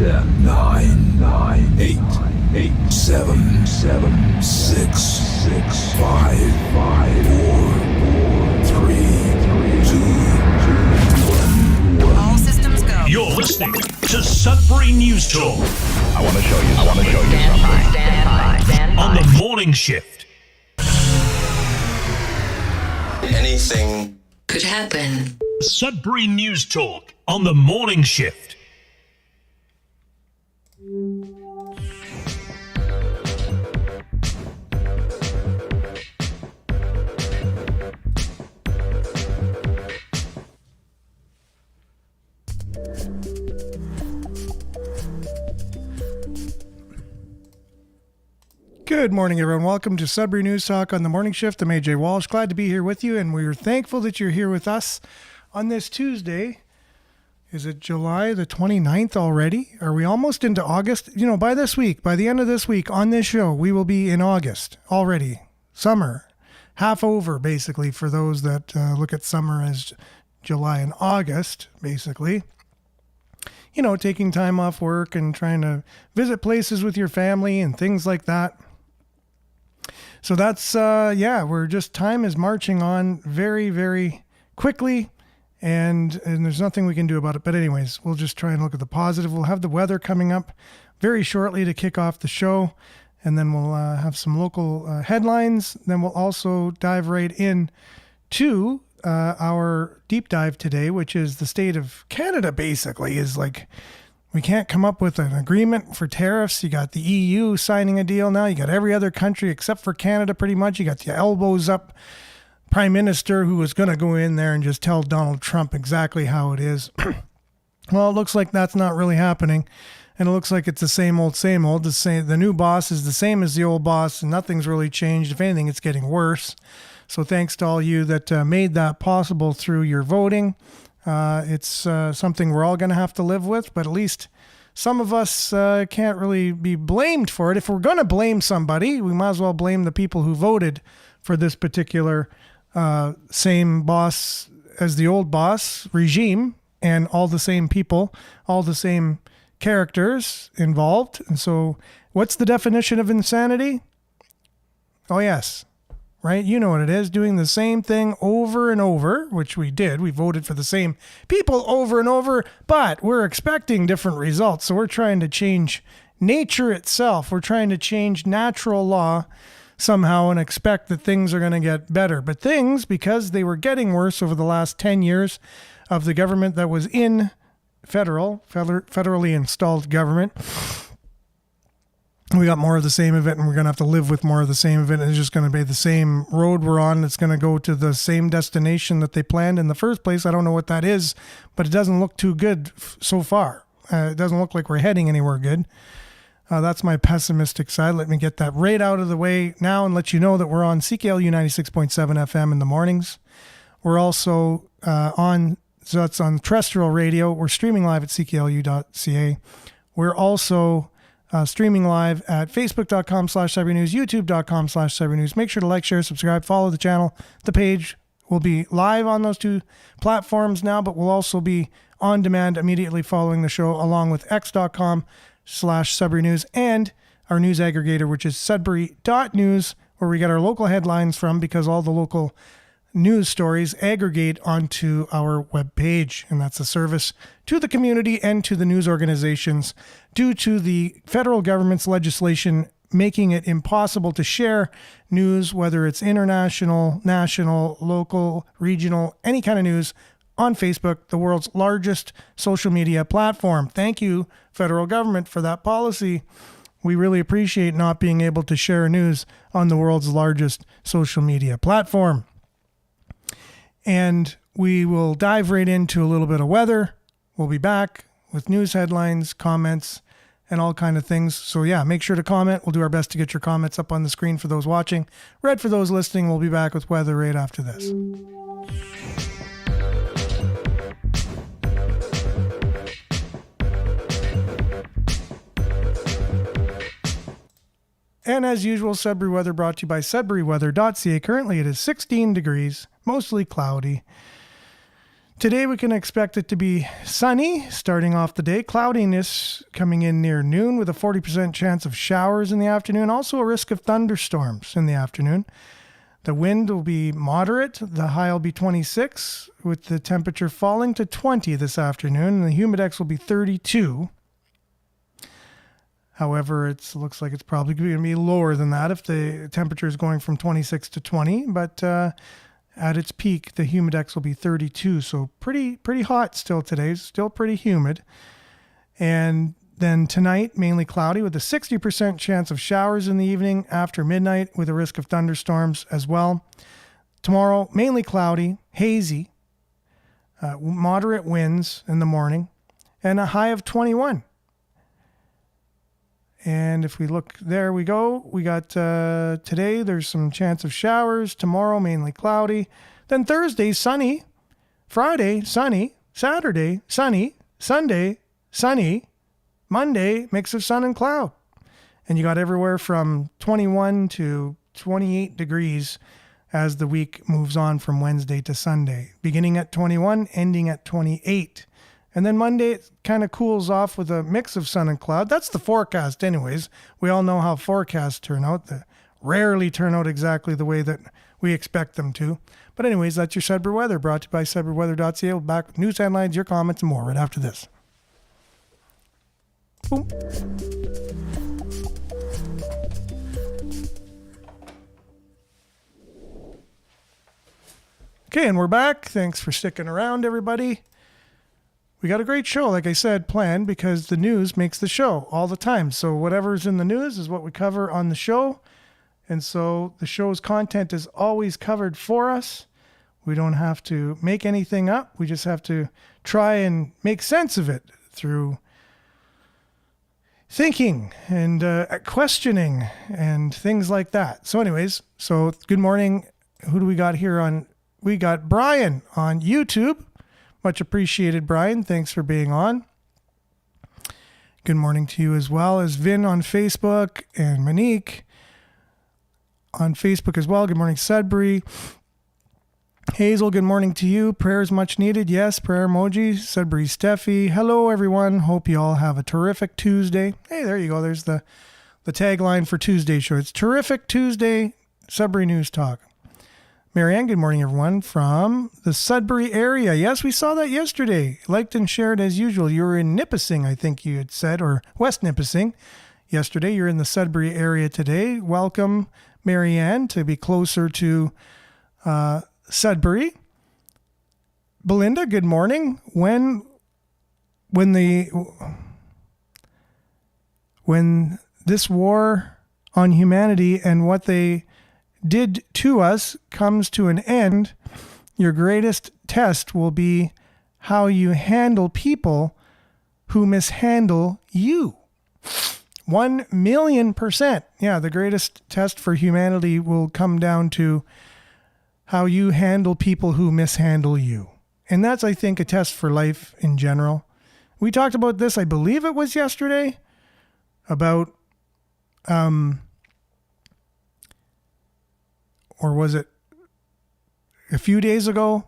10, 9, 8, 7, 6, 5, 4, 3, 2, 1. All systems go. You're listening to Sudbury News Talk. I want to show you something. Stand by. On the morning shift. Anything Could happen. Sudbury News Talk on the morning shift. Good morning, everyone. Welcome to Sudbury News Talk on the morning shift. I'm AJ Walsh. Glad to be here with you, and we're thankful that you're here with us on this Tuesday. Is it July the 29th already? Are we almost into August? You know, by this week, by the end of this week on this show, we will be in August already. Summer. Half over, basically, for those that look at summer as July and August, basically. You know, taking time off work and trying to visit places with your family and things like that. So that's, we're just, time is marching on very, very quickly, and there's nothing we can do about it. But anyways, we'll just try and look at the positive. We'll have the weather coming up very shortly to kick off the show, and then we'll have some local headlines. Then we'll also dive right in to our deep dive today, which is the state of Canada, basically, is like, we can't come up with an agreement for tariffs. You got the EU signing a deal now. You got every other country except for Canada, pretty much. You got the elbows up prime minister who was going to go in there and just tell Donald Trump exactly how it is. Well, it looks like that's not really happening. And it looks like it's the same old, same old. The new boss is the same as the old boss, and nothing's really changed. If anything, it's getting worse. So thanks to all you that made that possible through your voting. It's something we're all going to have to live with, but at least some of us can't really be blamed for it. If we're going to blame somebody, we might as well blame the people who voted for this particular same boss as the old boss regime, and all the same people, all the same characters involved. And so what's the definition of insanity? Oh, yes. Right? You know what it is, doing the same thing over and over, which we did. We voted for the same people over and over, but we're expecting different results. So we're trying to change nature itself. We're trying to change natural law somehow and expect that things are going to get better. But things, because they were getting worse over the last 10 years of the government that was in federally installed government, we got more of the same of it, and we're going to have to live with more of the same of it. And it's just going to be the same road we're on. It's going to go to the same destination that they planned in the first place. I don't know what that is, but it doesn't look too good so far. It doesn't look like we're heading anywhere good. That's my pessimistic side. Let me get that right out of the way now and let you know that we're on CKLU 96.7 FM in the mornings. We're also so that's on terrestrial radio. We're streaming live at cklu.ca. We're also streaming live at facebook.com/cybernews, youtube.com/cybernews. Make sure to like, share, subscribe, follow the channel. The page will be live on those two platforms now, but we'll also be on demand immediately following the show, along with x.com/cybernews and our news aggregator, which is sudbury.news, where we get our local headlines from, because all the local news stories aggregate onto our webpage, and that's a service to the community and to the news organizations due to the federal government's legislation making it impossible to share news, whether it's international, national, local, regional, any kind of news, on Facebook, the world's largest social media platform. Thank you, federal government, for that policy. We really appreciate not being able to share news on the world's largest social media platform. And we will dive right into a little bit of weather. We'll be back with news headlines, comments, and all kind of things. So yeah, make sure to comment. We'll do our best to get your comments up on the screen for those watching. Red for those listening. We'll be back with weather right after this. And as usual, Sudbury weather brought to you by sudburyweather.ca. Currently it is 16 degrees, mostly cloudy. Today we can expect it to be sunny starting off the day. Cloudiness coming in near noon with a 40% chance of showers in the afternoon. Also a risk of thunderstorms in the afternoon. The wind will be moderate. The high will be 26 with the temperature falling to 20 this afternoon. And the humidex will be 32. However, it looks like it's probably going to be lower than that if the temperature is going from 26 to 20. But at its peak, the humidex will be 32. So pretty hot still today. Still pretty humid. And then tonight, mainly cloudy with a 60% chance of showers in the evening after midnight with a risk of thunderstorms as well. Tomorrow, mainly cloudy, hazy, moderate winds in the morning, and a high of 21. And if we look, there we go. We got today, there's some chance of showers. Tomorrow, mainly cloudy. Then Thursday, sunny. Friday, sunny. Saturday, sunny. Sunday, sunny. Monday, mix of sun and cloud. And you got everywhere from 21 to 28 degrees as the week moves on from Wednesday to Sunday. Beginning at 21, ending at 28. And then Monday, it kind of cools off with a mix of sun and cloud. That's the forecast anyways. We all know how forecasts turn out. They rarely turn out exactly the way that we expect them to. But anyways, that's your Sudbury weather, brought to you by SudburyWeather.ca. We'll be back with news headlines, your comments, and more right after this. Boom. Okay, and we're back. Thanks for sticking around, everybody. We got a great show, like I said, planned because the news makes the show all the time. So whatever's in the news is what we cover on the show. And so the show's content is always covered for us. We don't have to make anything up. We just have to try and make sense of it through thinking and questioning and things like that. So anyways, so good morning. Who do we got here on? We got Brian on YouTube. Much appreciated, Brian. Thanks for being on. Good morning to you as well as Vin on Facebook and Monique on Facebook as well. Good morning, Sudbury. Hazel, good morning to you. Prayers much needed. Yes, prayer emoji. Sudbury Steffi. Hello, everyone. Hope you all have a terrific Tuesday. Hey, there you go. There's the tagline for Tuesday's show. It's Terrific Tuesday, Sudbury News Talk. Marianne, good morning, everyone, from the Sudbury area. Yes, we saw that yesterday. Liked and shared as usual. You were in Nipissing, I think you had said, or West Nipissing yesterday. You're in the Sudbury area today. Welcome, Marianne, to be closer to Sudbury. Belinda, good morning. When this war on humanity and what they did to us comes to an end, your greatest test will be how you handle people who mishandle you. 1,000,000%. Yeah, the greatest test for humanity will come down to how you handle people who mishandle you. And that's, I think, a test for life in general. We talked about this, I believe it was yesterday, about or was it a few days ago?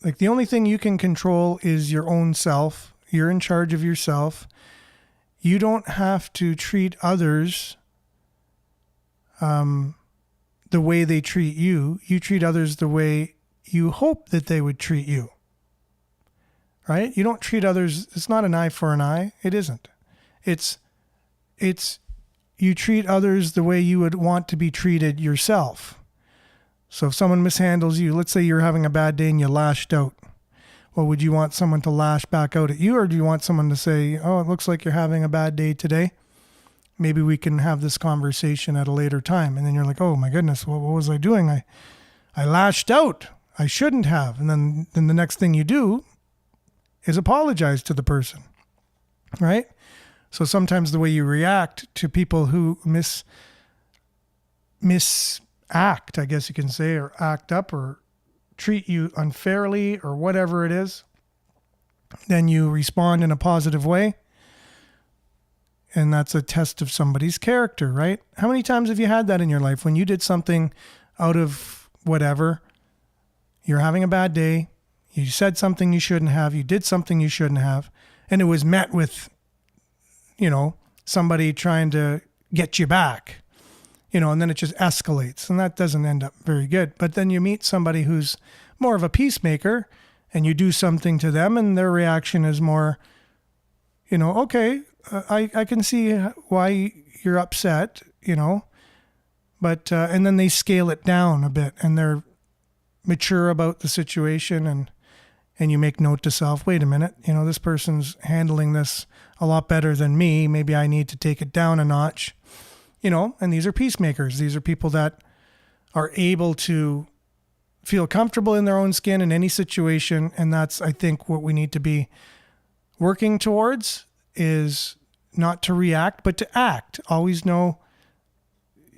Like, the only thing you can control is your own self. You're in charge of yourself. You don't have to treat others the way they treat you. You treat others the way you hope that they would treat you. Right? You don't treat others. It's not an eye for an eye. It isn't. It's you treat others the way you would want to be treated yourself. So if someone mishandles you, let's say you're having a bad day and you lashed out. Well, would you want someone to lash back out at you, or do you want someone to say, oh, it looks like you're having a bad day today? Maybe we can have this conversation at a later time. And then you're like, oh my goodness, what was I doing? I lashed out. I shouldn't have. And then the next thing you do is apologize to the person, right? So sometimes the way you react to people who misact, I guess you can say, or act up or treat you unfairly or whatever it is, then you respond in a positive way. And that's a test of somebody's character, right? How many times have you had that in your life when you did something out of whatever? You're having a bad day. You said something you shouldn't have. You did something you shouldn't have. And it was met with, somebody trying to get you back, and then it just escalates. And that doesn't end up very good. But then you meet somebody who's more of a peacemaker and you do something to them and their reaction is more, okay, I can see why you're upset, but, and then they scale it down a bit and they're mature about the situation and you make note to self, wait a minute, this person's handling this a lot better than me. Maybe I need to take it down a notch, and these are peacemakers. These are people that are able to feel comfortable in their own skin in any situation. And that's, I think, what we need to be working towards is not to react, but to act. Always know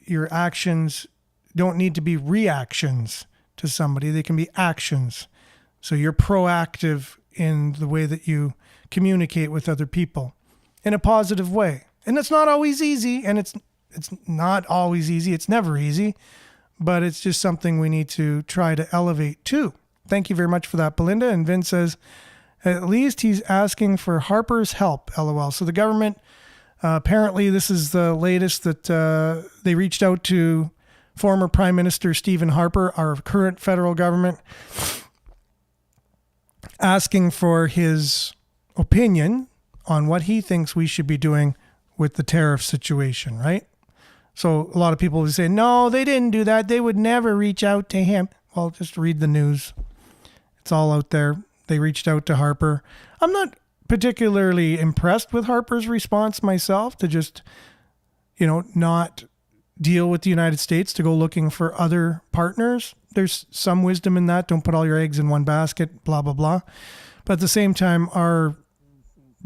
your actions don't need to be reactions to somebody. They can be actions. So you're proactive in the way that you communicate with other people in a positive way. And it's not always easy, and it's not always easy. It's never easy, but it's just something we need to try to elevate too. Thank you very much for that, Belinda. And Vince says, at least he's asking for Harper's help, LOL. So the government, apparently this is the latest that they reached out to former Prime Minister Stephen Harper, our current federal government, asking for his opinion on what he thinks we should be doing with the tariff situation, right? So a lot of people would say, no, they didn't do that. They would never reach out to him. Well, just read the news. It's all out there. They reached out to Harper. I'm not particularly impressed with Harper's response myself to just, not deal with the United States, to go looking for other partners. There's some wisdom in that. Don't put all your eggs in one basket, blah, blah, blah. But at the same time, our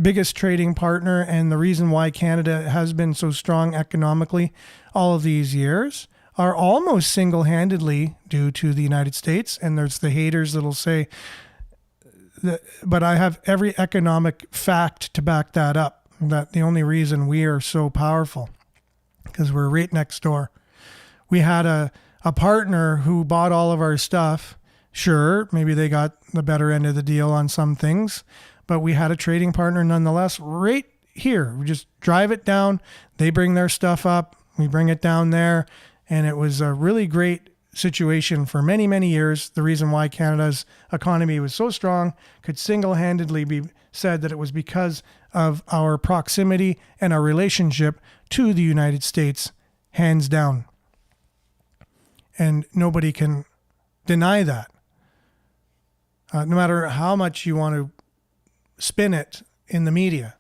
biggest trading partner and the reason why Canada has been so strong economically all of these years are almost single-handedly due to the United States. And there's the haters that'll say, but I have every economic fact to back that up, that the only reason we are so powerful because we're right next door. We had a partner who bought all of our stuff. Sure, maybe they got the better end of the deal on some things, but we had a trading partner nonetheless right here. We just drive it down. They bring their stuff up. We bring it down there. And it was a really great situation for many, many years. The reason why Canada's economy was so strong could single-handedly be said that it was because of our proximity and our relationship to the United States, hands down. And nobody can deny that. No matter how much you want to spin it in the media.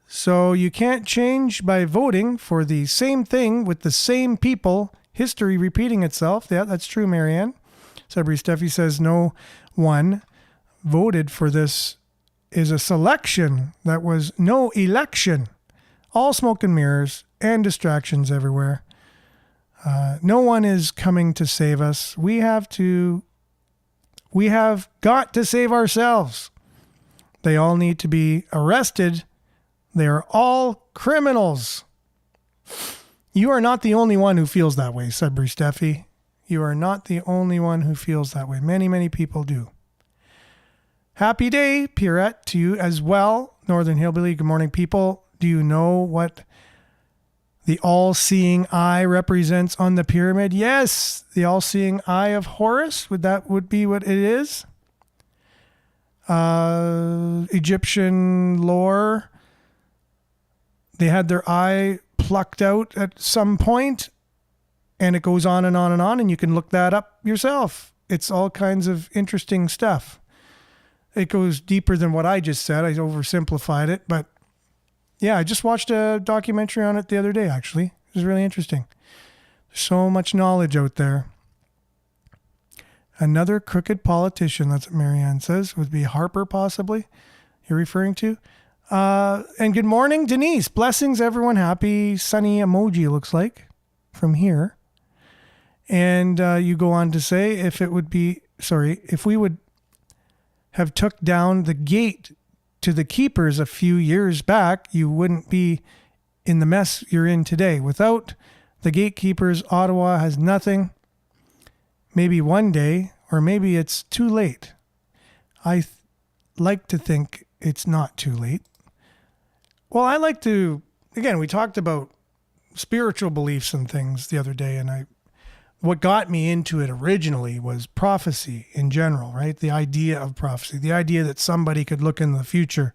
So you can't change by voting for the same thing with the same people, history repeating itself. Yeah, that's true, Marianne. Sudbury Steffi says no one voted for this is a selection that was no election. All smoke and mirrors and distractions everywhere. No one is coming to save us. We have got to save ourselves. They all need to be arrested. They are all criminals. You are not the only one who feels that way, Sudbury Steffi. You are not the only one who feels that way. Many, many people do. Happy day, Pierrette, to you as well. Northern Hillbilly, good morning, people. Do you know what the all-seeing eye represents on the pyramid? Yes, the all-seeing eye of Horus. Would be what it is? Egyptian lore. They had their eye plucked out at some point, and it goes on and on and on, and you can look that up yourself. It's all kinds of interesting stuff. It goes deeper than what I just said. I oversimplified it, but yeah, I just watched a documentary on it the other day, actually. It was really interesting. There's so much knowledge out there. Another crooked politician, that's what Marianne says, would be Harper, possibly, you're referring to. And good morning, Denise. Blessings, everyone. Happy sunny emoji, looks like, from here. And you go on to say, if we would have took down the gate to the keepers a few years back, you wouldn't be in the mess you're in today. Without the gatekeepers, Ottawa has nothing. Maybe one day, or maybe it's too late. Like to think it's not too late. Well, I like to, again, we talked about spiritual beliefs and things the other day, and what got me into it originally was prophecy in general, right? The idea of prophecy, the idea that somebody could look in the future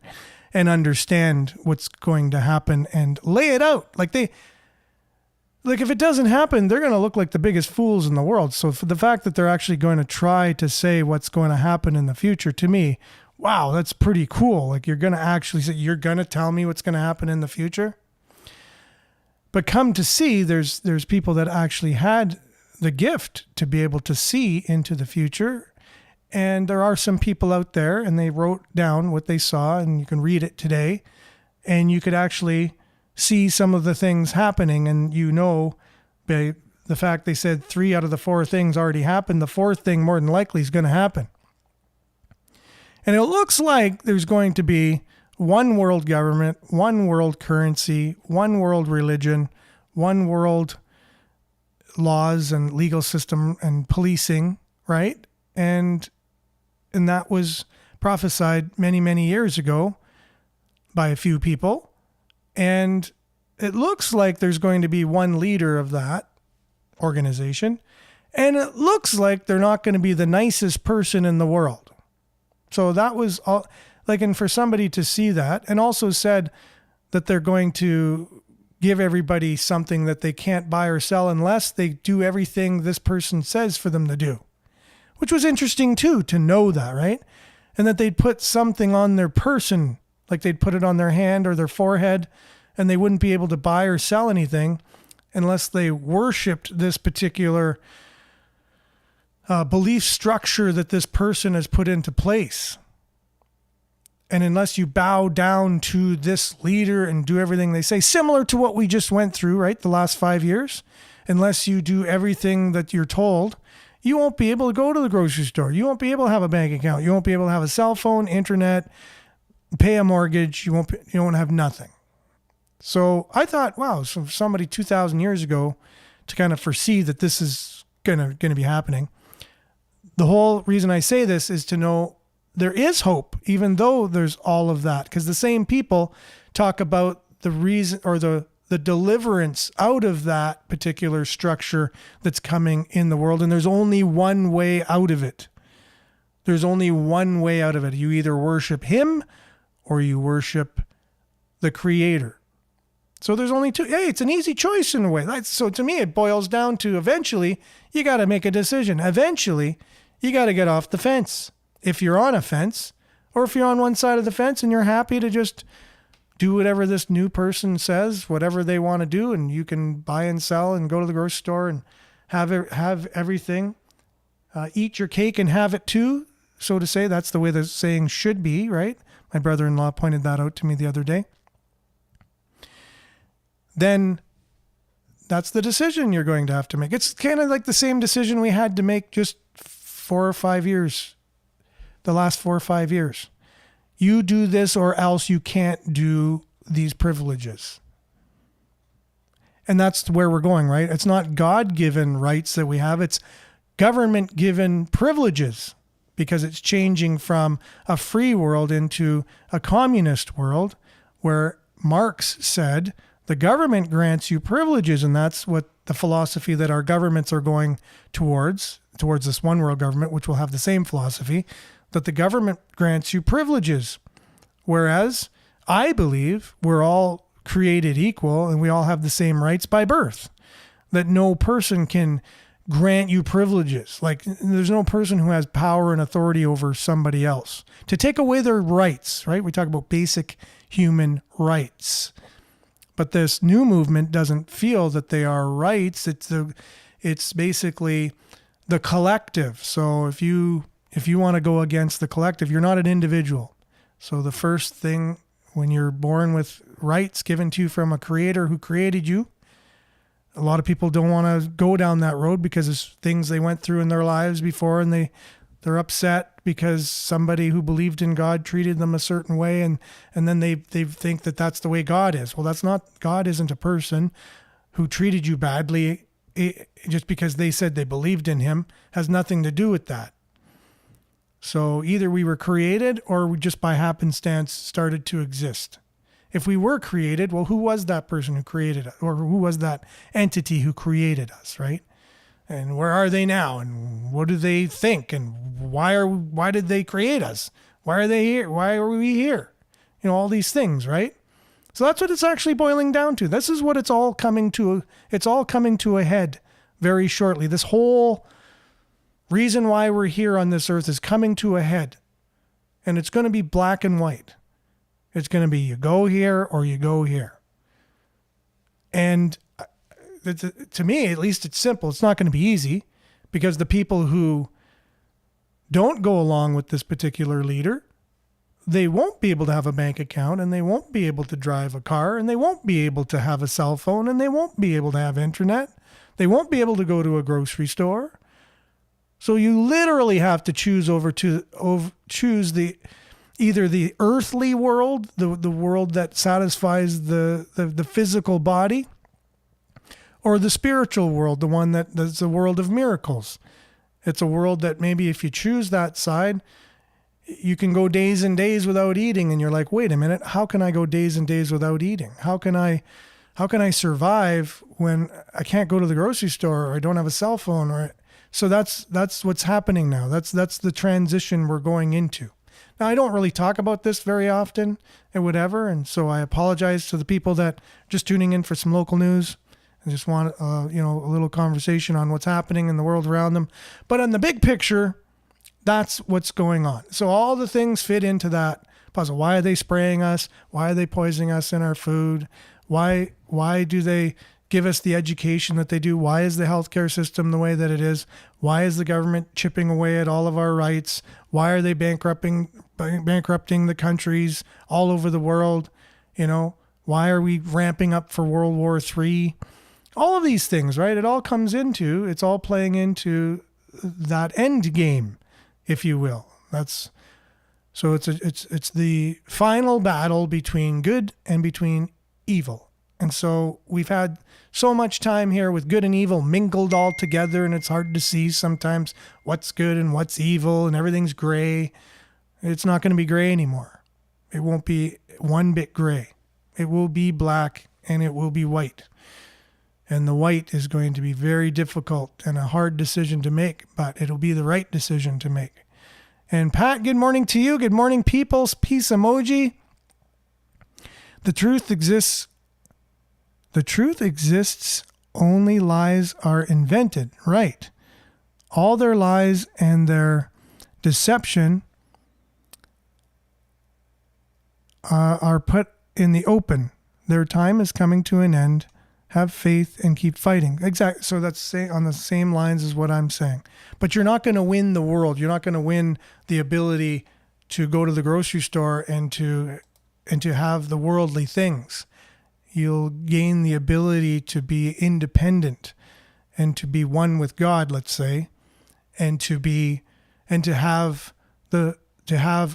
and understand what's going to happen and lay it out. Like if it doesn't happen, they're going to look like the biggest fools in the world. So for the fact that they're actually going to try to say what's going to happen in the future, to me, wow, that's pretty cool. Like, you're going to actually say, you're going to tell me what's going to happen in the future. But come to see, there's people that actually had the gift to be able to see into the future. And there are some people out there, and they wrote down what they saw, and you can read it today, and you could actually see some of the things happening. And by the fact they said 3 out of the 4 things already happened, the 4th thing more than likely is going to happen. And it looks like there's going to be one world government, one world currency, one world religion, one world laws and legal system and policing, right? And that was prophesied many, many years ago by a few people. And it looks like there's going to be one leader of that organization. And it looks like they're not going to be the nicest person in the world. So that was all, like, and for somebody to see that, and also said that they're going to give everybody something that they can't buy or sell unless they do everything this person says for them to do, which was interesting too, to know that, right? And that they'd put something on their person, like they'd put it on their hand or their forehead, and they wouldn't be able to buy or sell anything unless they worshiped this particular belief structure that this person has put into place. And unless you bow down to this leader and do everything they say, similar to what we just went through, right, the last 5 years, unless you do everything that you're told, you won't be able to go to the grocery store. You won't be able to have a bank account. You won't be able to have a cell phone, internet, pay a mortgage. You won't have nothing. So I thought, wow, so somebody 2,000 years ago to kind of foresee that this is going to be happening. The whole reason I say this is to know there is hope, even though there's all of that, because the same people talk about the reason or the deliverance out of that particular structure that's coming in the world. And there's only one way out of it. There's only one way out of it. You either worship him or you worship the creator. So there's only two. Hey, it's an easy choice in a way. So to me, it boils down to eventually you got to make a decision. Eventually, you got to get off the fence. If you're on a fence, or if you're on one side of the fence and you're happy to just do whatever this new person says, whatever they want to do, and you can buy and sell and go to the grocery store and have everything, eat your cake and have it too, so to say. That's the way the saying should be, right? My brother-in-law pointed that out to me the other day. Then that's the decision you're going to have to make. It's kind of like the same decision we had to make just 4 or 5 years, the last 4 or 5 years. You do this or else you can't do these privileges. And that's where we're going, right? It's not God-given rights that we have. It's government-given privileges, because it's changing from a free world into a communist world where Marx said the government grants you privileges. And that's what the philosophy that our governments are going towards this one world government, which will have the same philosophy, that the government grants you privileges. Whereas I believe we're all created equal and we all have the same rights by birth, that no person can grant you privileges. Like, there's no person who has power and authority over somebody else to take away their rights, right? We talk about basic human rights. But this new movement doesn't feel that they are rights. It's basically the collective. So if you want to go against the collective, you're not an individual. So the first thing, when you're born with rights given to you from a creator who created you, a lot of people don't want to go down that road because it's things they went through in their lives before, and they're upset because somebody who believed in God treated them a certain way, and then they think that that's the way God is. Well, that's not. God isn't a person who treated you badly just because they said they believed in him. Has nothing to do with that. So either we were created or we just by happenstance started to exist. If we were created, well, who was that person who created us? Or who was that entity who created us, right? And where are they now? And what do they think? And why did they create us? Why are they here? Why are we here? All these things, right? So that's what it's actually boiling down to. This is what it's all coming to. It's all coming to a head very shortly. This whole reason why we're here on this earth is coming to a head. And it's going to be black and white. It's going to be you go here or you go here. And to me, at least, it's simple. It's not going to be easy because the people who don't go along with this particular leader, they won't be able to have a bank account, and they won't be able to drive a car, and they won't be able to have a cell phone, and they won't be able to have internet. They won't be able to go to a grocery store. So you literally have to choose either the earthly world, the world that satisfies the physical body, or the spiritual world, the one that's a world of miracles. It's a world that maybe if you choose that side, you can go days and days without eating, and you're like, wait a minute, how can I go days and days without eating? How can I survive when I can't go to the grocery store or I don't have a cell phone? So that's what's happening now. That's the transition we're going into. Now, I don't really talk about this very often and whatever, and so I apologize to the people that are just tuning in for some local news. I just want a little conversation on what's happening in the world around them. But on the big picture, that's what's going on. So all the things fit into that puzzle. Why are they spraying us? Why are they poisoning us in our food? Why do they give us the education that they do? Why is the healthcare system the way that it is? Why is the government chipping away at all of our rights? Why are they bankrupting the countries all over the world? Why are we ramping up for World War III? All of these things, right? It's all playing into that end game, if you will. So it's the final battle between good and between evil. And so we've had so much time here with good and evil mingled all together, and it's hard to see sometimes what's good and what's evil, and everything's gray. It's not going to be gray anymore. It won't be one bit gray. It will be black and it will be white. And the white is going to be very difficult and a hard decision to make, but it'll be the right decision to make. And Pat, good morning to you. Good morning, peoples. Peace emoji. The truth exists. The truth exists. Only lies are invented. Right. All their lies and their deception are put in the open. Their time is coming to an end. Have faith and keep fighting. Exactly. So that's on the same lines as what I'm saying. But you're not going to win the world. You're not going to win the ability to go to the grocery store and to have the worldly things. You'll gain the ability to be independent and to be one with God, let's say, and to have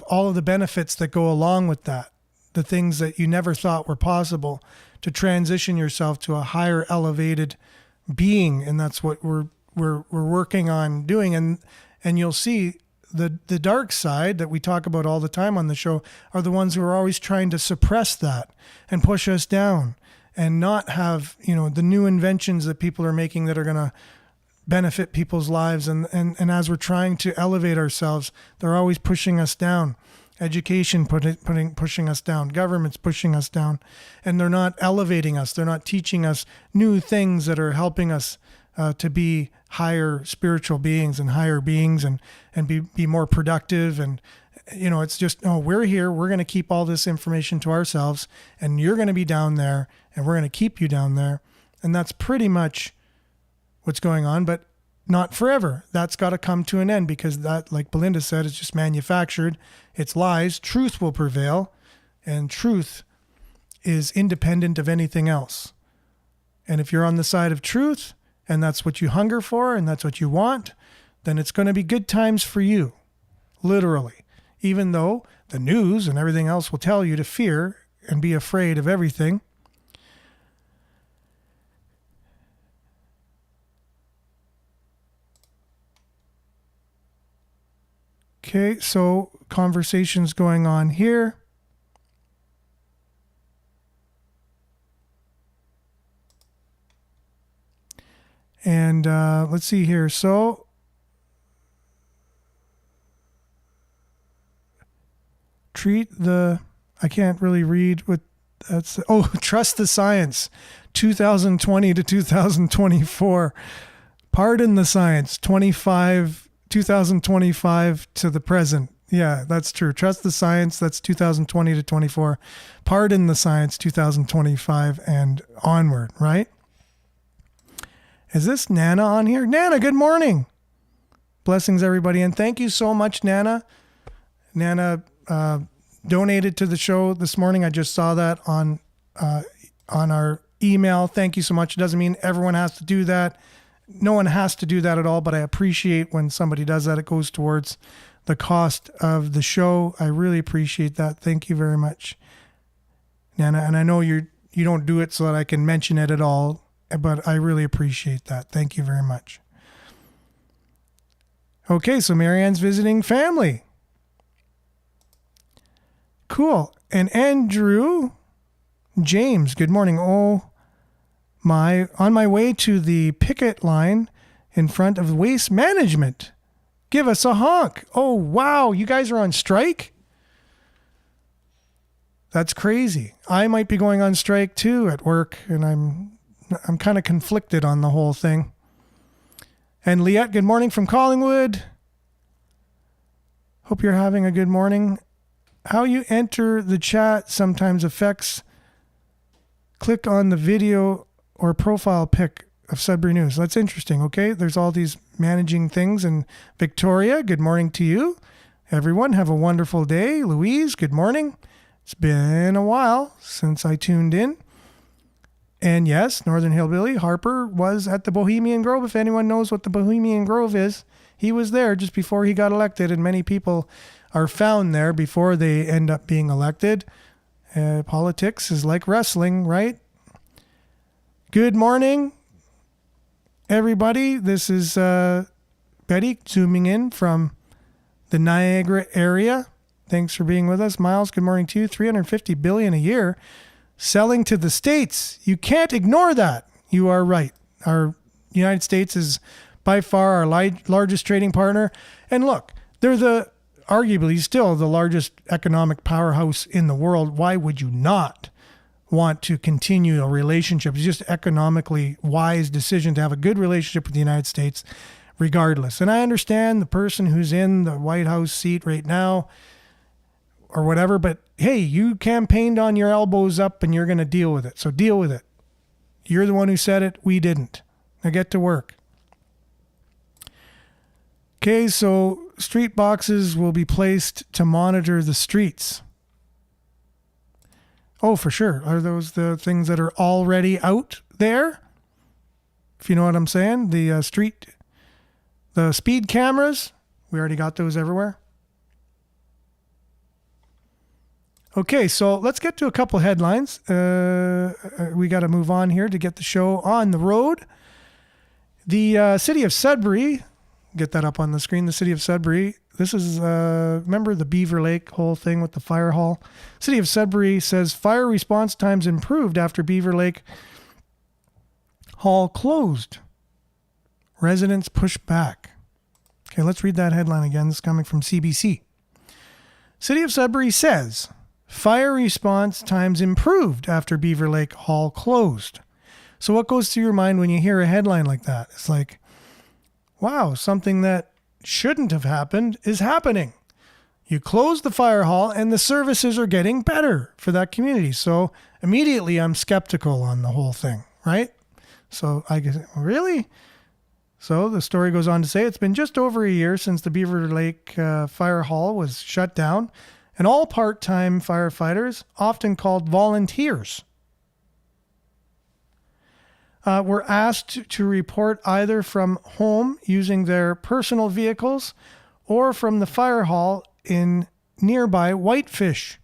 all of the benefits that go along with that, the things that you never thought were possible, to transition yourself to a higher elevated being. And that's what we're working on doing. And you'll see the dark side that we talk about all the time on the show are the ones who are always trying to suppress that and push us down and not have, the new inventions that people are making that are going to benefit people's lives. And as we're trying to elevate ourselves, they're always pushing us down. Education pushing us down, government's pushing us down, and they're not elevating us. They're not teaching us new things that are helping us to be higher spiritual beings and higher beings and be more productive. And, it's just, we're here. We're going to keep all this information to ourselves, and you're going to be down there, and we're going to keep you down there. And that's pretty much what's going on, but not forever. That's got to come to an end because that, like Belinda said, is just manufactured. It's lies. Truth will prevail, and truth is independent of anything else. And if you're on the side of truth, and that's what you hunger for, and that's what you want, then it's going to be good times for you, literally. Even though the news and everything else will tell you to fear and be afraid of everything. Okay, so conversations going on here. And let's see here. So I can't really read what that's. Oh, trust the science, 2020 to 2024. Pardon the science, 2025 to the present. Yeah, that's true. Trust the science, that's 2020 to 24. Pardon the science, 2025 and onward, right? Is this Nana on here? Nana, good morning. Blessings, everybody. And thank you so much, Nana. Nana donated to the show this morning. I just saw that on our email. Thank you so much. It doesn't mean everyone has to do that. No one has to do that at all, but I appreciate when somebody does that. It goes towards the cost of the show. I really appreciate that. Thank you very much, Nana. And I know you don't do it so that I can mention it at all, but I really appreciate that. Thank you very much. Okay, so Marianne's visiting family. Cool. And Andrew James, good morning. On my way to the picket line in front of Waste Management. Give us a honk. Oh, wow. You guys are on strike? That's crazy. I might be going on strike too at work, and I'm kind of conflicted on the whole thing. And Liette, good morning from Collingwood. Hope you're having a good morning. How you enter the chat sometimes affects. Click on the video or profile pic of Sudbury News. That's interesting, okay? There's all these managing things. And Victoria, good morning to you. Everyone, have a wonderful day. Louise, good morning. It's been a while since I tuned in. And yes, Northern Hillbilly, Harper was at the Bohemian Grove. If anyone knows what the Bohemian Grove is, he was there just before he got elected, and many people are found there before they end up being elected. Politics is like wrestling, right? Good morning, everybody. This is Betty zooming in from the Niagara area. Thanks for being with us. Miles, good morning to you. $350 billion a year. Selling to the States. You can't ignore that. You are right. Our United States is by far our largest trading partner. And look, they're arguably still the largest economic powerhouse in the world. Why would you not want to continue a relationship? It's just economically wise decision to have a good relationship with the United States regardless. And I understand the person who's in the White House seat right now or whatever, but hey, you campaigned on your elbows up and you're going to deal with it. So deal with it. You're the one who said it. We didn't. Now get to work. Okay, so street boxes will be placed to monitor the streets. Oh, for sure. Are those the things that are already out there? If you know what I'm saying. The speed cameras, we already got those everywhere. Okay, so let's get to a couple headlines. We got to move on here to get the show on the road. The city of Sudbury, get that up on the screen, the city of Sudbury. This is, remember the Beaver Lake whole thing with the fire hall? City of Sudbury says fire response times improved after Beaver Lake Hall closed. Residents push back. Okay, let's read that headline again. This is coming from CBC. City of Sudbury says fire response times improved after Beaver Lake Hall closed. So what goes through your mind when you hear a headline like that? It's like, wow, something that shouldn't have happened is happening. You close the fire hall and the services are getting better for that community. So immediately I'm skeptical on the whole thing, right? So I guess, really? So the story goes on to say it's been just over a year since the Beaver Lake Fire Hall was shut down, and all part-time firefighters, often called volunteers, were asked to report either from home using their personal vehicles or from the fire hall in nearby Whitefish.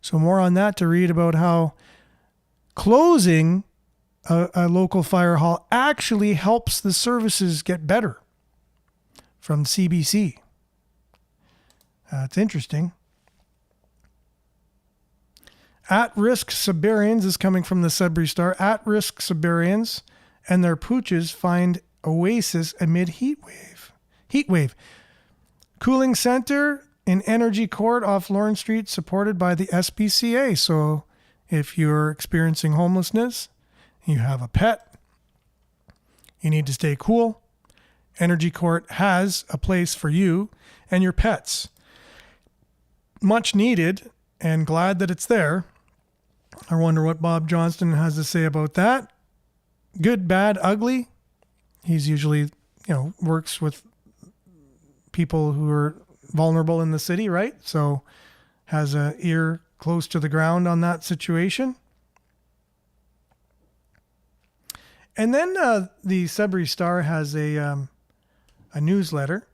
So more on that to read about how closing a local fire hall actually helps the services get better from CBC. It's interesting. At-risk Siberians is coming from the Sudbury Star. At-risk Siberians and their pooches find oasis amid heat wave. Cooling center in Energy Court off Lawrence Street, supported by the SPCA. So if you're experiencing homelessness, you have a pet, you need to stay cool, Energy Court has a place for you and your pets. Much needed, and glad that it's there. I wonder what Bob Johnston has to say about that. Good, bad, ugly. He's usually, works with people who are vulnerable in the city, right? So has an ear close to the ground on that situation. And then the Sudbury Star has a newsletter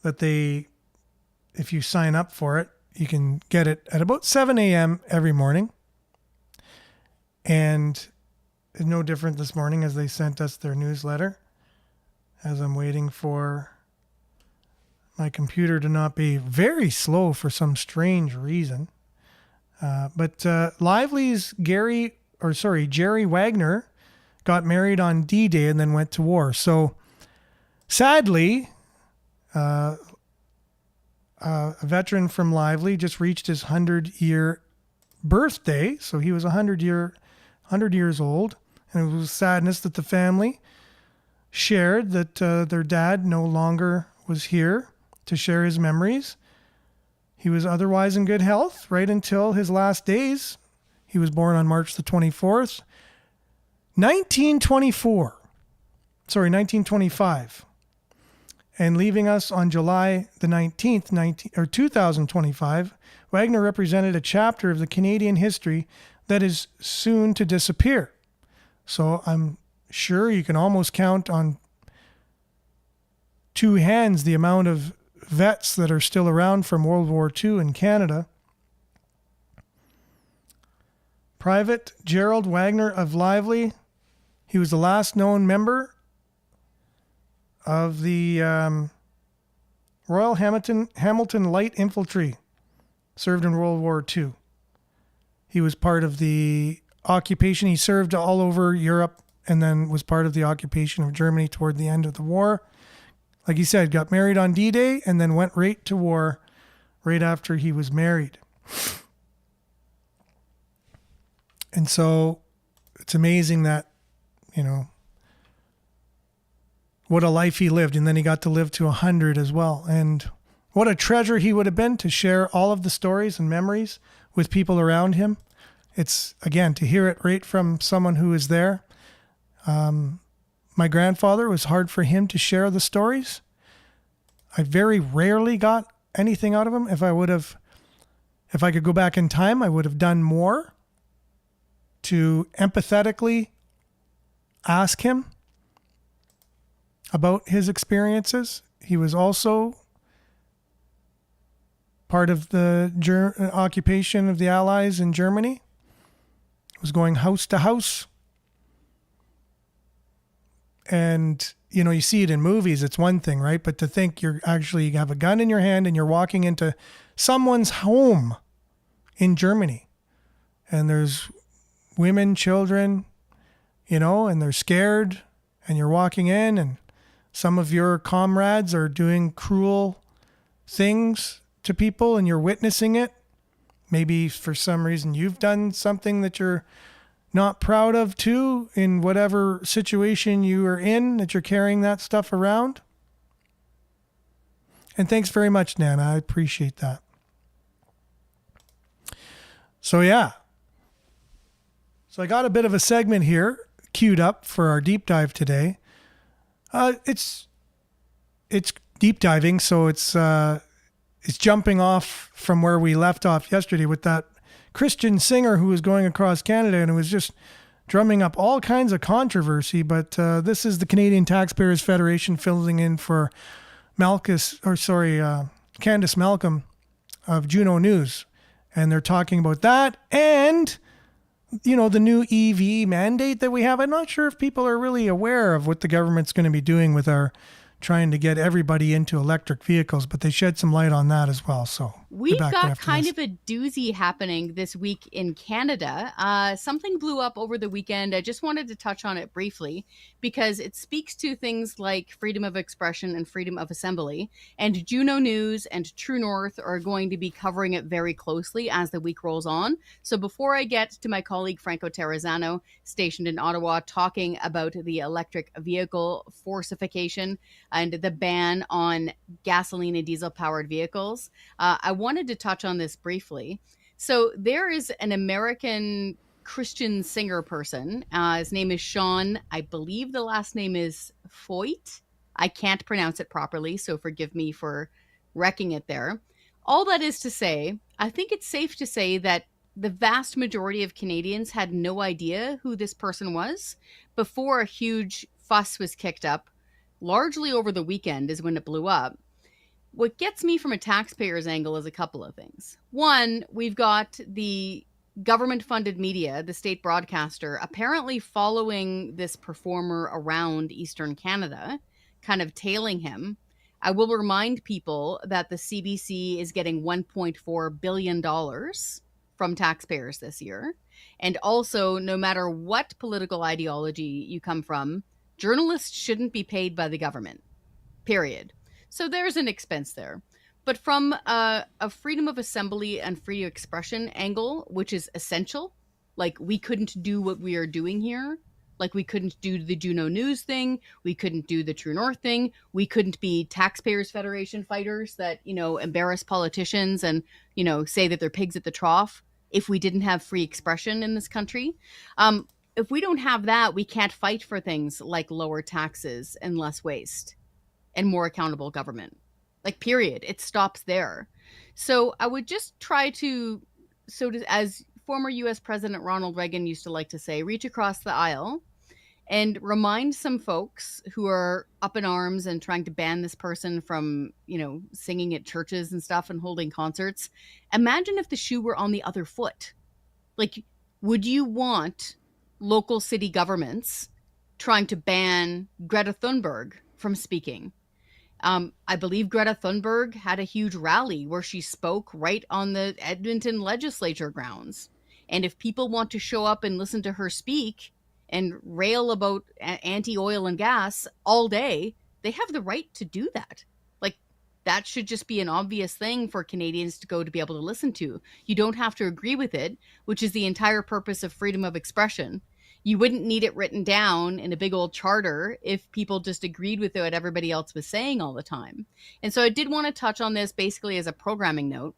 that if you sign up for it, you can get it at about 7 a.m. every morning. And it's no different this morning as they sent us their newsletter, as I'm waiting for my computer to not be very slow for some strange reason. But Lively's Jerry Wagner got married on D-Day and then went to war. So sadly, a veteran from Lively just reached his 100-year birthday. So he was 100 years old. And it was sadness that the family shared that their dad no longer was here to share his memories. He was otherwise in good health right until his last days. He was born on March the 24th, 1925. And leaving us on July the 19th, 2025, Wagner represented a chapter of the Canadian history that is soon to disappear. So I'm sure you can almost count on two hands the amount of vets that are still around from World War II in Canada. Private Gerald Wagner of Lively, he was the last known member of the Royal Hamilton Light Infantry, served in World War II. He was part of the occupation. He served all over Europe and then was part of the occupation of Germany toward the end of the war. Like he said, got married on D-Day and then went right to war right after he was married. And so it's amazing that, what a life he lived. And then he got to live to 100 as well. And what a treasure he would have been to share all of the stories and memories with people around him. It's, again, to hear it right from someone who is there. My grandfather, it was hard for him to share the stories. I very rarely got anything out of him. If I could go back in time, I would have done more to empathetically ask him about his experiences. He was also part of the occupation of the Allies in Germany. He was going house to house. And, you see it in movies, it's one thing, right? But to think you have a gun in your hand and you're walking into someone's home in Germany and there's women, children, and they're scared and you're walking in and some of your comrades are doing cruel things to people and you're witnessing it. Maybe for some reason you've done something that you're not proud of too, in whatever situation you are in, that you're carrying that stuff around. And thanks very much, Nana. I appreciate that. So yeah. So I got a bit of a segment here queued up for our deep dive today. It's deep diving, so it's jumping off from where we left off yesterday with that Christian singer who was going across Canada and it was just drumming up all kinds of controversy. But this is the Canadian Taxpayers Federation filling in for Candace Malcolm of Juno News. And they're talking about that and, the new EV mandate that we have. I'm not sure if people are really aware of what the government's going to be doing with our trying to get everybody into electric vehicles, but they shed some light on that as well. So We've got kind of a doozy happening this week in Canada. Something blew up over the weekend. I just wanted to touch on it briefly because it speaks to things like freedom of expression and freedom of assembly. And Juno News and True North are going to be covering it very closely as the week rolls on. So before I get to my colleague Franco Terrazzano, stationed in Ottawa, talking about the electric vehicle forcification and the ban on gasoline and diesel powered vehicles, I wanted to touch on this briefly. So there is an American Christian singer person. His name is Sean. I believe the last name is Foyt. I can't pronounce it properly, so forgive me for wrecking it there. All that is to say, I think it's safe to say that the vast majority of Canadians had no idea who this person was before a huge fuss was kicked up, largely over the weekend is when it blew up. What gets me from a taxpayer's angle is a couple of things. One, we've got the government-funded media, the state broadcaster, apparently following this performer around Eastern Canada, kind of tailing him. I will remind people that the CBC is getting $1.4 billion from taxpayers this year. And also, no matter what political ideology you come from, journalists shouldn't be paid by the government, period. So there's an expense there. But from a freedom of assembly and free expression angle, which is essential, like we couldn't do what we are doing here. Like we couldn't do the Juno News thing. We couldn't do the True North thing. We couldn't be Taxpayers Federation fighters that, embarrass politicians and, say that they're pigs at the trough if we didn't have free expression in this country. If we don't have that, we can't fight for things like lower taxes and less waste and more accountable government. Like, period. It stops there. So I would just try to, as former U.S. President Ronald Reagan used to like to say, reach across the aisle and remind some folks who are up in arms and trying to ban this person from, singing at churches and stuff and holding concerts. Imagine if the shoe were on the other foot. Like, would you want local city governments trying to ban Greta Thunberg from speaking? I believe Greta Thunberg had a huge rally where she spoke right on the Edmonton legislature grounds. And if people want to show up and listen to her speak and rail about anti-oil and gas all day, they have the right to do that. Like, that should just be an obvious thing for Canadians to go to be able to listen to. You don't have to agree with it, which is the entire purpose of freedom of expression. You wouldn't need it written down in a big old charter if people just agreed with what everybody else was saying all the time. And so I did want to touch on this basically as a programming note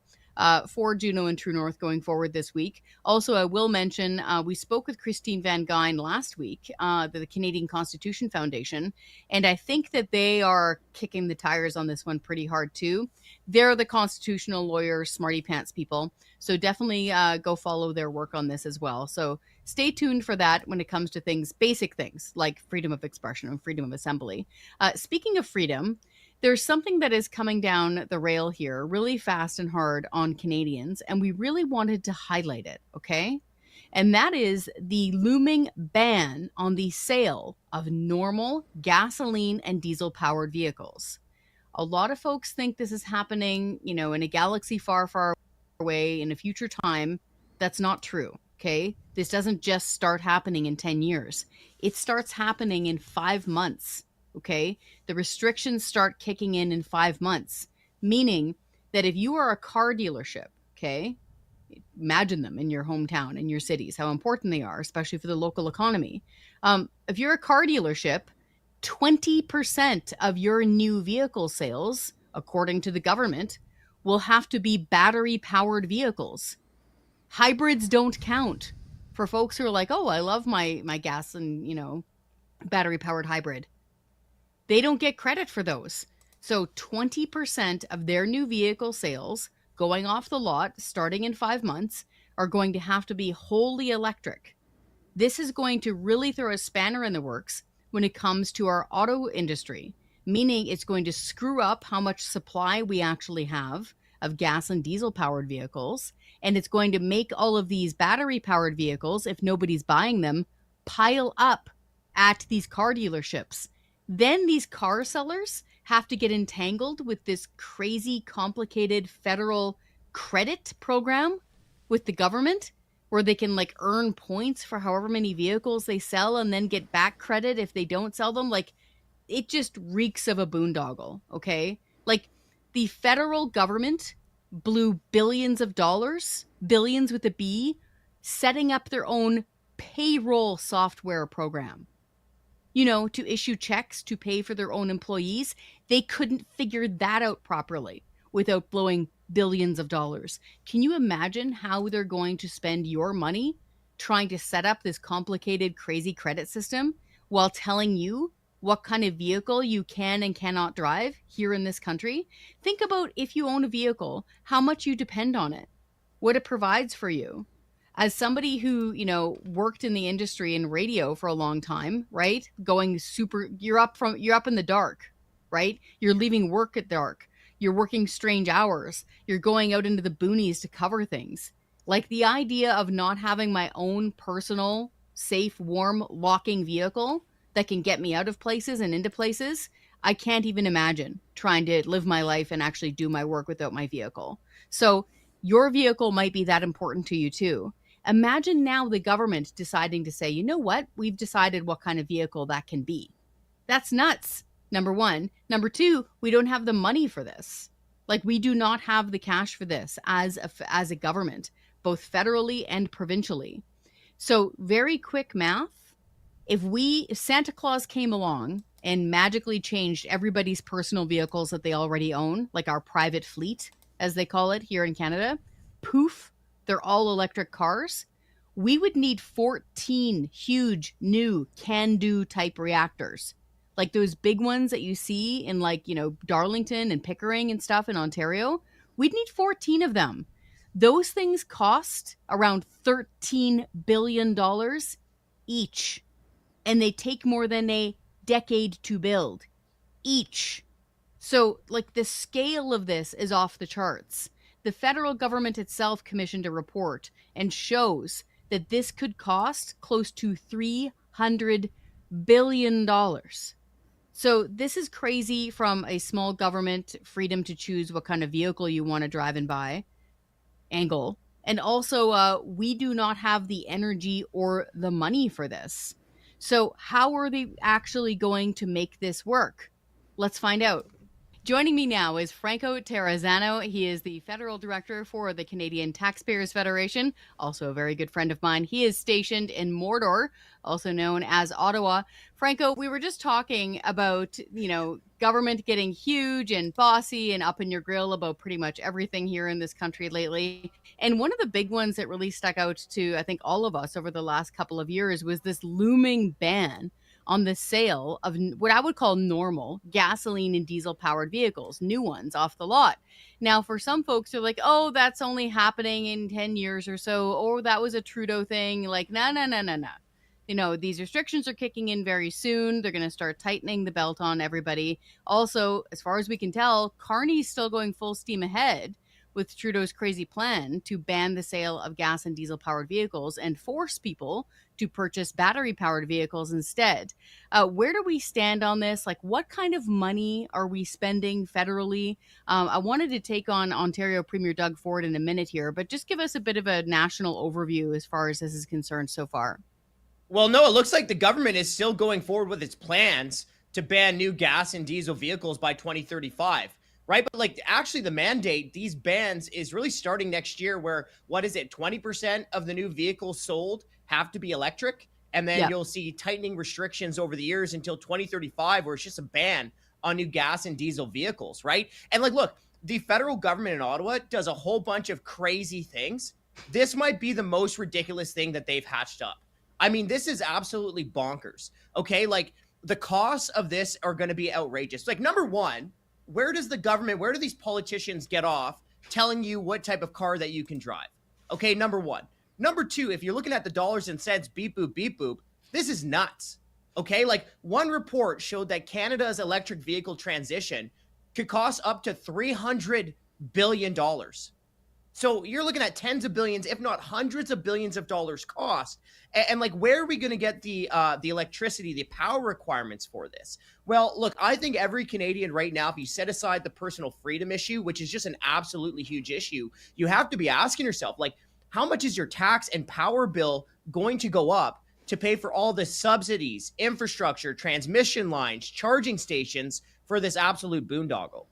for Juno and True North going forward this week. Also, I will mention we spoke with Christine Van Gyn last week, the Canadian Constitution Foundation, and I think that they are kicking the tires on this one pretty hard too. They're the constitutional lawyers, smarty pants people. So definitely go follow their work on this as well. So stay tuned for that when it comes to basic things like freedom of expression and freedom of assembly. Speaking of freedom, there's something that is coming down the rail here really fast and hard on Canadians, and we really wanted to highlight it, okay? And that is the looming ban on the sale of normal gasoline and diesel-powered vehicles. A lot of folks think this is happening, in a galaxy far, far away in a future time. That's not true, okay? This doesn't just start happening in 10 years. It starts happening in 5 months. Okay, the restrictions start kicking in 5 months, meaning that if you are a car dealership, okay, imagine them in your hometown, in your cities, how important they are, especially for the local economy. If you're a car dealership, 20% of your new vehicle sales, according to the government, will have to be battery-powered vehicles. Hybrids don't count. For folks who are like, oh, I love my gas and, battery-powered hybrid. They don't get credit for those. So 20% of their new vehicle sales going off the lot starting in 5 months are going to have to be wholly electric. This is going to really throw a spanner in the works when it comes to our auto industry, meaning it's going to screw up how much supply we actually have of gas and diesel powered vehicles. And it's going to make all of these battery powered vehicles, if nobody's buying them, pile up at these car dealerships. Then these car sellers have to get entangled with this crazy, complicated federal credit program with the government where they can like earn points for however many vehicles they sell and then get back credit if they don't sell them. Like, it just reeks of a boondoggle, okay? Like, the federal government blew billions of dollars, billions with a B, setting up their own payroll software program. You know, to issue checks to pay for their own employees. They couldn't figure that out properly without blowing billions of dollars. Can you imagine how they're going to spend your money trying to set up this complicated, crazy credit system while telling you what kind of vehicle you can and cannot drive here in this country? Think about, if you own a vehicle, how much you depend on it, what it provides for you. As somebody who, you know, worked in the industry in radio for a long time, right? You're up in the dark, right? You're leaving work at dark. You're working strange hours. You're going out into the boonies to cover things. Like, the idea of not having my own personal, safe, warm, locking vehicle that can get me out of places and into places, I can't even imagine trying to live my life and actually do my work without my vehicle. So your vehicle might be that important to you too. Imagine now the government deciding to say, you know what? We've decided what kind of vehicle that can be. That's nuts. Number one. Number two, we don't have the money for this. Like, we do not have the cash for this as a government, both federally and provincially. So very quick math. If Santa Claus came along and magically changed everybody's personal vehicles that they already own, like our private fleet, as they call it here in Canada, poof, they're all electric cars, we would need 14 huge new can-do type reactors. Like those big ones that you see in, like, you know, Darlington and Pickering and stuff in Ontario. We'd need 14 of them. Those things cost around $13 billion each. And they take more than a decade to build each. So, like, the scale of this is off the charts. The federal government itself commissioned a report and shows that this could cost close to $300 billion. So this is crazy from a small government freedom to choose what kind of vehicle you want to drive and buy angle. And also, we do not have the energy or the money for this. So how are they actually going to make this work? Let's find out. Joining me now is Franco Terrazzano. He is the federal director for the Canadian Taxpayers Federation, also a very good friend of mine. He is stationed in Mordor, also known as Ottawa. Franco, we were just talking about, you know, government getting huge and bossy and up in your grill about pretty much everything here in this country lately. And one of the big ones that really stuck out to, I think, all of us over the last couple of years was this looming ban on the sale of what I would call normal gasoline and diesel powered vehicles, new ones off the lot. Now, for some folks, they're like, oh, that's only happening in 10 years or so. Or that was a Trudeau thing. Like, no. You know, these restrictions are kicking in very soon. They're going to start tightening the belt on everybody. Also, as far as we can tell, Carney's still going full steam ahead with Trudeau's crazy plan to ban the sale of gas and diesel powered vehicles and force people to purchase battery powered vehicles instead. Where do we stand on this? Like, what kind of money are we spending federally? I wanted to take on Ontario Premier Doug Ford in a minute here, but just give us a bit of a national overview as far as this is concerned so far. Well, no, it looks like the government is still going forward with its plans to ban new gas and diesel vehicles by 2035. Right. But like, actually, the mandate, these bans is really starting next year, where, what is it, 20% of the new vehicles sold have to be electric. And then you'll see tightening restrictions over the years until 2035, where it's just a ban on new gas and diesel vehicles. Right. And like, look, the federal government in Ottawa does a whole bunch of crazy things. This might be the most ridiculous thing that they've hatched up. I mean, this is absolutely bonkers. OK, like, the costs of this are going to be outrageous. Like, number one, where do these politicians get off telling you what type of car that you can drive? Okay, number one. Number two, if you're looking at the dollars and cents, beep, boop, this is nuts. Okay, like, one report showed that Canada's electric vehicle transition could cost up to $300 billion. So you're looking at tens of billions, if not hundreds of billions of dollars cost. And like, where are we going to get the electricity, the power requirements for this? Well, look, I think every Canadian right now, if you set aside the personal freedom issue, which is just an absolutely huge issue, you have to be asking yourself, like, how much is your tax and power bill going to go up to pay for all the subsidies, infrastructure, transmission lines, charging stations for this absolute boondoggle?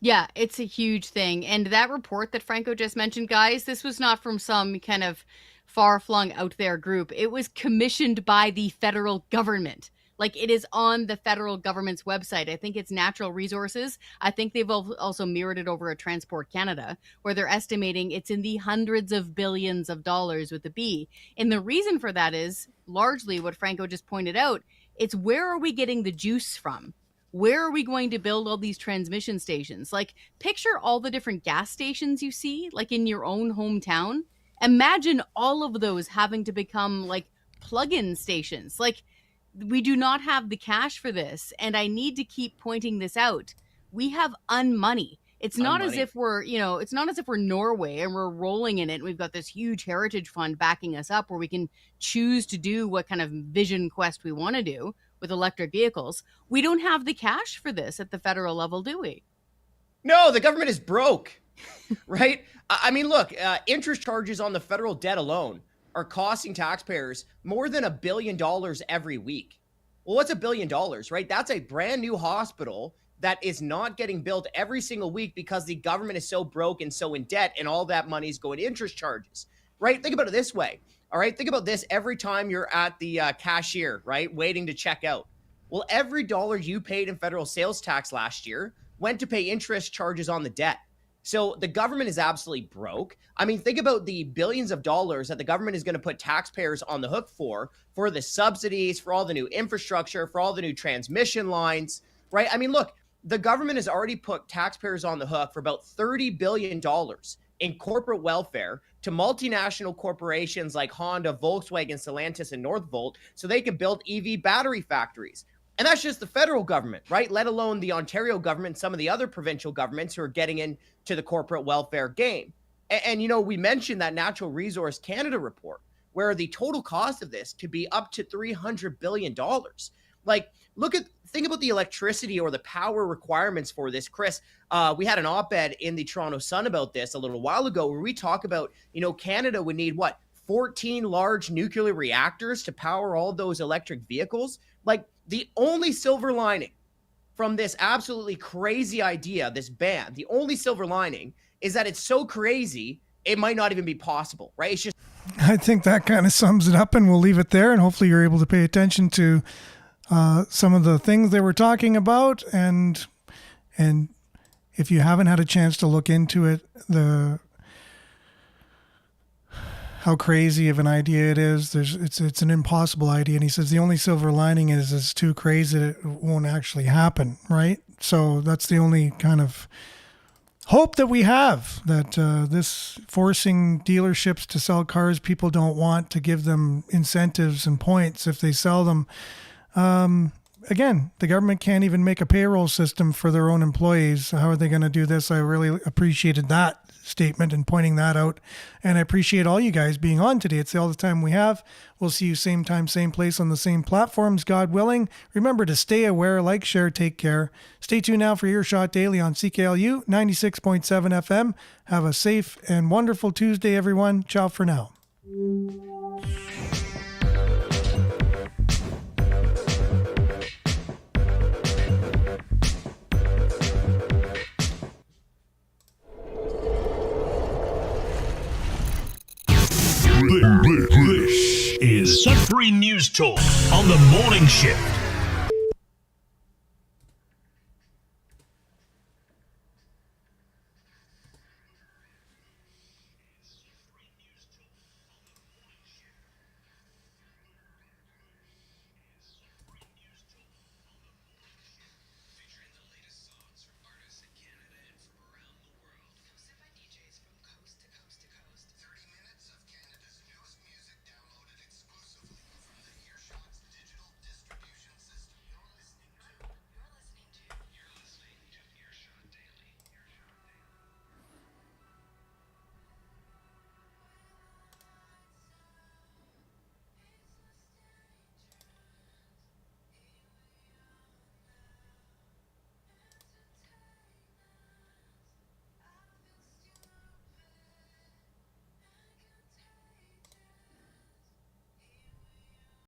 Yeah, it's a huge thing. And that report that Franco just mentioned, guys, this was not from some kind of far-flung out there group. It was commissioned by the federal government. Like, it is on the federal government's website. I think it's Natural Resources. I think they've also mirrored it over at Transport Canada, where they're estimating it's in the hundreds of billions of dollars with a B. And the reason for that is largely what Franco just pointed out. It's where are we getting the juice from? Where are we going to build all these transmission stations? Like, picture all the different gas stations you see, like in your own hometown. Imagine all of those having to become like plug-in stations. Like, we do not have the cash for this. And I need to keep pointing this out. We have unmoney. It's not as if we're, it's not as if we're Norway and we're rolling in it. And we've got this huge heritage fund backing us up where we can choose to do what kind of vision quest we want to do with electric vehicles. We don't have the cash for this at the federal level, do we? No, the government is broke, right? I mean, look, interest charges on the federal debt alone are costing taxpayers more than $1 billion every week. Well, what's $1 billion, right? That's a brand new hospital that is not getting built every single week because the government is so broke and so in debt, and all that money is going to interest charges, right? Think about it this way. All right, think about this every time you're at the cashier, right, waiting to check out. Well, every dollar you paid in federal sales tax last year went to pay interest charges on the debt. So the government is absolutely broke. I mean, think about the billions of dollars that the government is going to put taxpayers on the hook for the subsidies, for all the new infrastructure, for all the new transmission lines, right? I mean, look, the government has already put taxpayers on the hook for about $30 billion in corporate welfare to multinational corporations like Honda, Volkswagen, Stellantis, and Northvolt so they can build EV battery factories. And that's just the federal government, right? Let alone the Ontario government, some of the other provincial governments who are getting into the corporate welfare game. And we mentioned that Natural Resource Canada report, where the total cost of this could be up to $300 billion. Like, think about the electricity or the power requirements for this, Chris. We had an op-ed in the Toronto Sun about this a little while ago where we talk about, Canada would need 14 large nuclear reactors to power all those electric vehicles. Like, the only silver lining from this absolutely crazy idea, this ban, the only silver lining is that it's so crazy, it might not even be possible, right? It's just. I think that kind of sums it up, and we'll leave it there. And hopefully you're able to pay attention to some of the things they were talking about. And if you haven't had a chance to look into it, how crazy of an idea it is. It's an impossible idea. And he says the only silver lining is it's too crazy that it won't actually happen, right? So that's the only kind of hope that we have, that this forcing dealerships to sell cars people don't want, to give them incentives and points if they sell them. Again, the government can't even make a payroll system for their own employees. How are they going to do this? I really appreciated that statement and pointing that out. And I appreciate all you guys being on today. It's all the time we have. We'll see you same time, same place on the same platforms, God willing. Remember to stay aware, like, share, take care. Stay tuned now for Earshot Daily on CKLU 96.7 FM. Have a safe and wonderful Tuesday, everyone. Ciao for now. This is Sudbury News Talk on the morning shift.